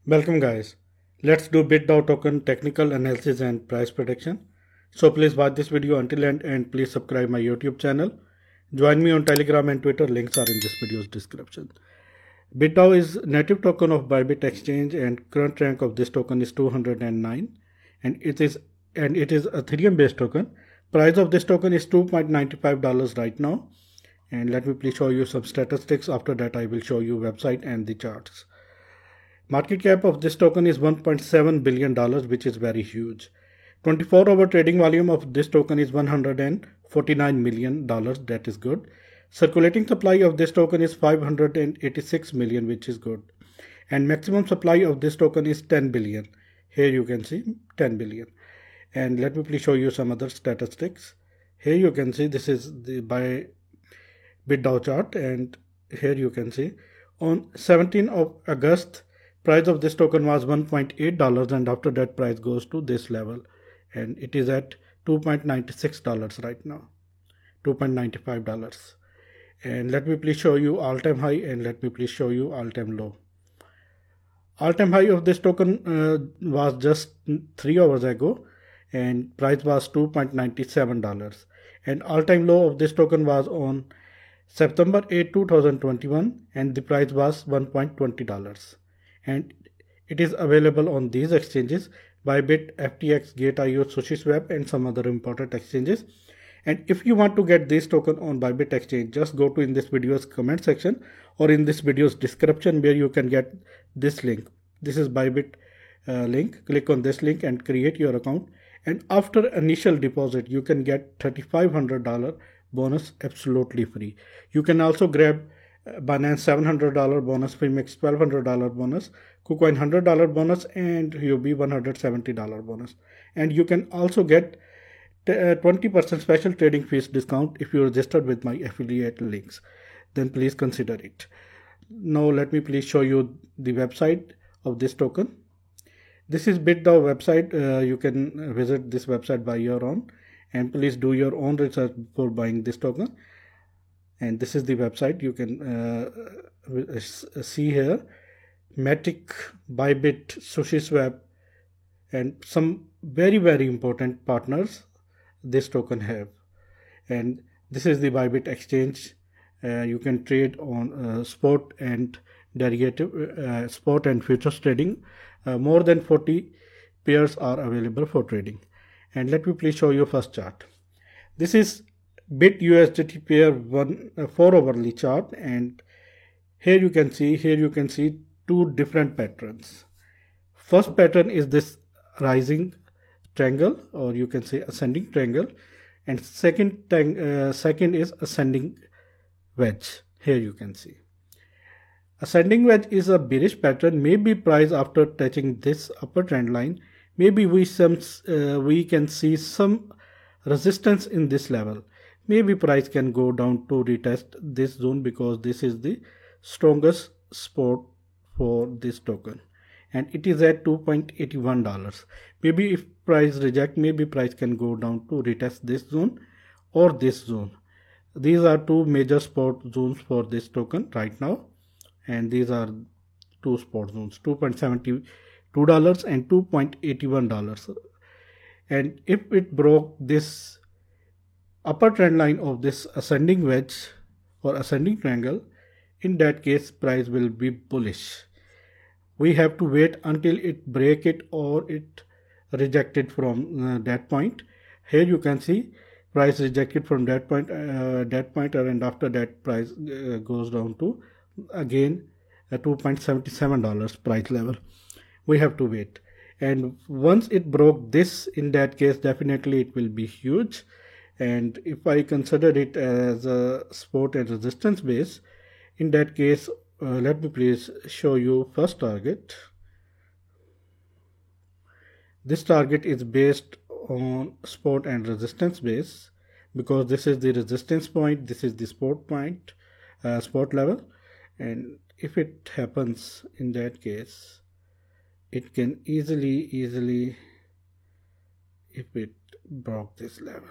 Welcome guys. Let's do BitDAO token technical analysis and price prediction. So please watch this video until end and please subscribe my YouTube channel. Join me on Telegram and Twitter. Links are in this video's description. BitDAO is native token of Bybit exchange and current rank of this token is 209 and it is Ethereum based token. Price of this token is $2.95 right now. And let me please show you some statistics. After that I will show you website and the charts. Market cap of this token is $1.7 billion, which is very huge. 24-hour trading volume of this token is $149 million. That is good. Circulating supply of this token is 586 million, which is good. And maximum supply of this token is 10 billion. Here you can see 10 billion. And let me please show you some other statistics. Here you can see this is the by BitDAO chart, and here you can see on 17th of August price of this token was $1.8 and after that price goes to this level and it is at $2.96 right now, $2.95. And let me please show you all-time high and let me please show you all-time low. All-time high of this token was just 3 hours ago and price was $2.97, and all-time low of this token was on September 8, 2021 and the price was $1.20. And it is available on these exchanges: Bybit, FTX, Gate.io, SushiSwap, and some other important exchanges. And if you want to get this token on Bybit exchange, just go to in this video's comment section or in this video's description where you can get this link. This is Bybit link. Click on this link and create your account. And after initial deposit, you can get $3,500 bonus absolutely free. You can also grab Binance $700 bonus, Premix $1,200 bonus, KuCoin $100 bonus, and UB $170 bonus. And you can also get 20% special trading fees discount if you registered with my affiliate links. Then please consider it. Now let me please show you the website of this token. This is BitDAO website. You can visit this website by your own, and please do your own research before buying this token. And this is the website. You can see here Matic, Bybit, SushiSwap, and some very important partners this token have. And this is the Bybit exchange. You can trade on spot and derivative, spot and futures trading. More than 40 pairs are available for trading. And let me please show you first chart. This is Bit USDT pair 4 hourly chart, and here you can see two different patterns. First pattern is this rising triangle, or you can say ascending triangle, and second is ascending wedge. Here you can see ascending wedge is a bearish pattern. Maybe price after touching this upper trend line, maybe we can see some resistance in this level. Maybe price can go down to retest this zone because this is the strongest support for this token and it is at $2.81. Maybe if price reject, maybe price can go down to retest this zone or this zone. These are two major support zones for this token right now, and these are two support zones, $2.72 and $2.81. And if it broke this upper trend line of this ascending wedge or ascending triangle, in that case price will be bullish. We have to wait until it break it or it rejected from that point. Here you can see price rejected from that point, and after that price goes down to again $2.77 price level. We have to wait, and once it broke this, in that case definitely it will be huge. And if I consider it as a support and resistance base, in that case, let me please show you first target. This target is based on support and resistance base because this is the resistance point, this is the support point, support level. And if it happens, in that case, it can easily, if it broke this level.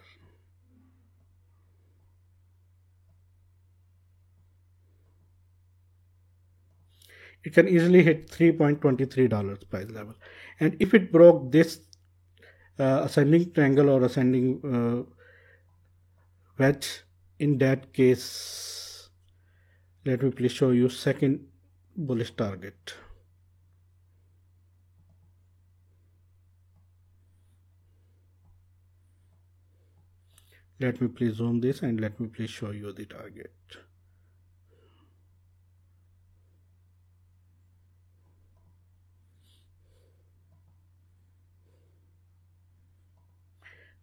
it can easily hit $3.23 price level. And if it broke this ascending triangle or ascending wedge, in that case, let me please show you second bullish target. Let me please zoom this and let me please show you the target.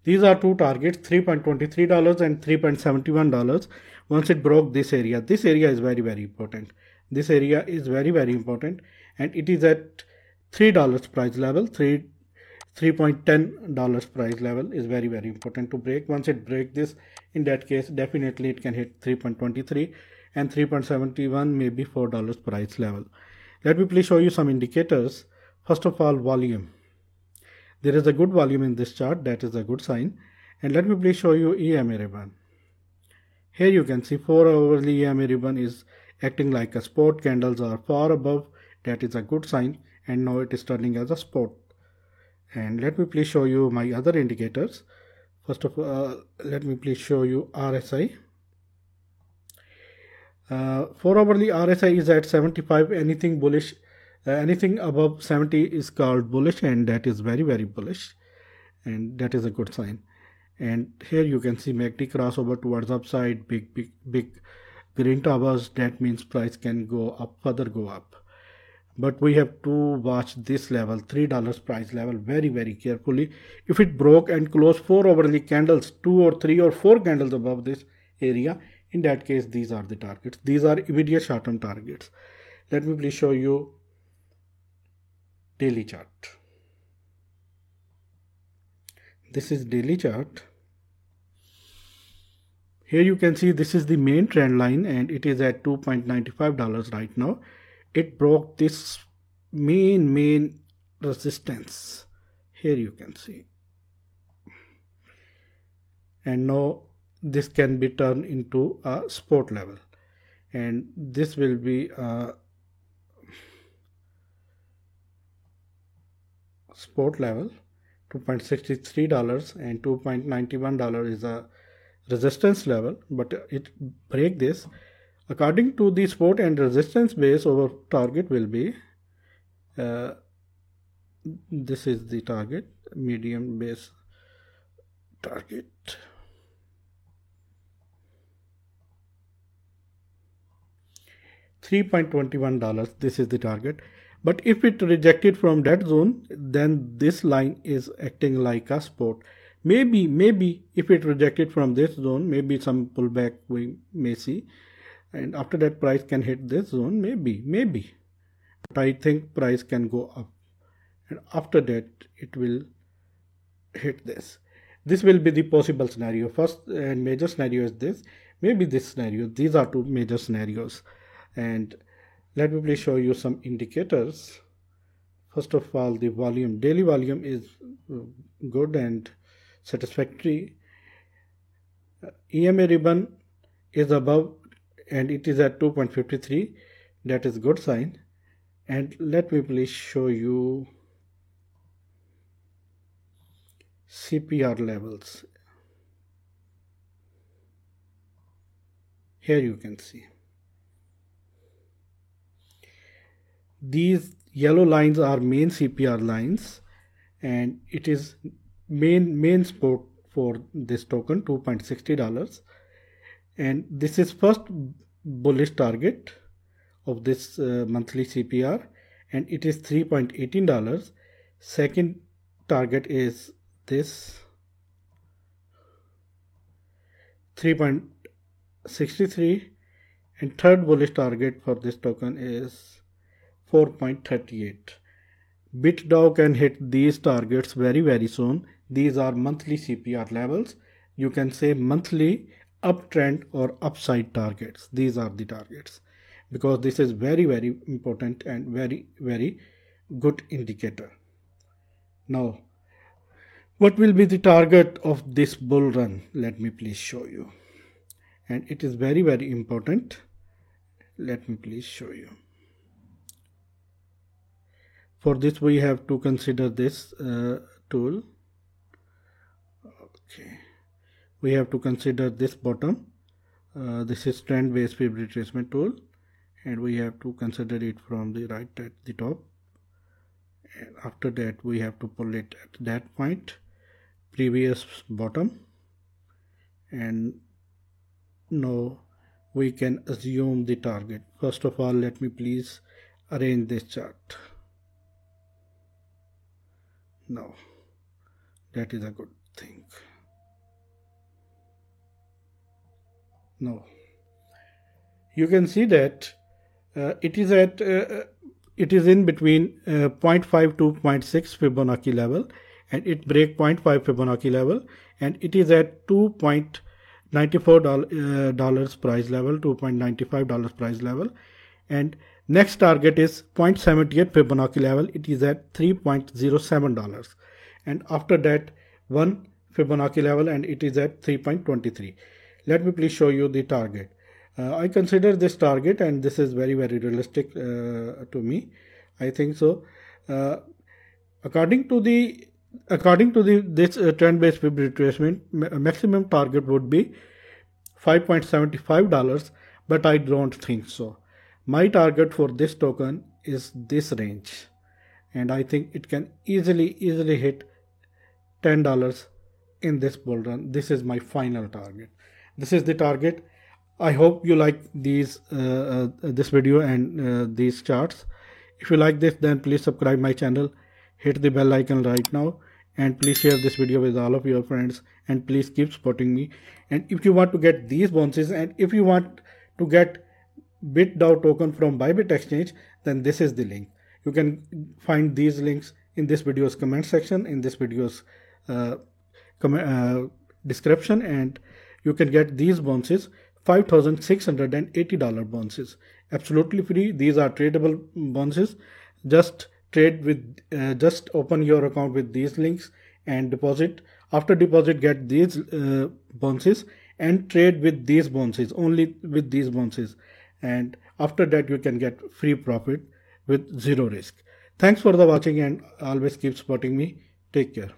These are two targets, $3.23 and $3.71. Once it broke this area is very, very important. This area is very, very important, and it is at $3 price level. $3.10 price level is very, very important to break. Once it breaks this, in that case, definitely it can hit 3.23 and 3.71, maybe $4 price level. Let me please show you some indicators. First of all, volume. There is a good volume in this chart, that is a good sign. And let me please show you EMA ribbon. Here you can see 4 hourly EMA ribbon is acting like a support. Candles are far above, that is a good sign, and now it is turning as a support. And let me please show you my other indicators. First of all, let me please show you RSI. 4 hourly RSI is at 75. Anything bullish, anything above 70 is called bullish, and that is very, very bullish, and that is a good sign. And here you can see MACD crossover towards upside, big green towers. That means price can go up, further go up. But we have to watch this level, $3 price level, very, very carefully. If it broke and closed 4 hourly candles, 2 or 3 or 4 candles above this area, in that case, these are the targets. These are immediate short-term targets. Let me please show you daily chart. This is daily chart. Here you can see this is the main trend line, and it is at $2.95 right now. It broke this main resistance. Here you can see, and now this can be turned into a support level, and this will be a support level. $2.63 and $2.91 is a resistance level, but it break this. According to the support and resistance base, our target will be this is the target, medium base target. $3.21, this is the target. But if it rejected from that zone, then this line is acting like a support. Maybe if it rejected from this zone, maybe some pullback we may see, and after that price can hit this zone, maybe. But I think price can go up, and after that it will hit this. This will be the possible scenario. First and major scenario is this, maybe this scenario. These are two major scenarios. And let me please show you some indicators. First of all, the volume. Daily volume is good and satisfactory. EMA ribbon is above, and it is at 2.53. That is good sign. And let me please show you CPR levels. Here you can see. These yellow lines are main CPR lines, and it is main support for this token, $2.60. And this is first bullish target of this monthly CPR, and it is $3.18. Second target is this $3.63, and third bullish target for this token is 4.38. BitDow can hit these targets very, very soon. These are monthly CPR levels. You can say monthly uptrend or upside targets. These are the targets, because this is very, very important and very, very good indicator. Now, what will be the target of this bull run? Let me please show you. And it is very, very important. Let me please show you. For this we have to consider this tool. Okay, we have to consider this bottom. This is trend based fib retracement tool, and we have to consider it from the right at the top, and after that we have to pull it at that point, previous bottom, and now we can assume the target. First of all, let me please arrange this chart. Now that is a good thing. Now you can see that it is at it is in between 0.5 to 0.6 Fibonacci level, and it break 0.5 Fibonacci level, and it is at $2.94 price level, $2.95 price level, and next target is 0.78 Fibonacci level. It is at $3.07, and after that 1 Fibonacci level, and it is at 3.23. Let me please show you the target. I consider this target, and this is very realistic to me. I think so. According to this trend-based fib retracement, maximum target would be $5.75, but I don't think so. My target for this token is this range, and I think it can easily hit $10 in this bull run. This is my final target. This is the target. I hope you like this video and these charts. If you like this, then please subscribe my channel, hit the bell icon right now, and please share this video with all of your friends, and please keep supporting me. And if you want to get these bounces, and if you want to get BitDAO token from Bybit exchange, then this is the link. You can find these links in this video's comment section, in this video's description, and you can get these bounces, $5,680 bounces, absolutely free. These are tradable bounces. Just trade with, just open your account with these links and deposit. After deposit, get these bounces and trade with these bounces, only with these bounces, and after that you can get free profit with zero risk. Thanks for the watching, and always keep supporting me. Take care.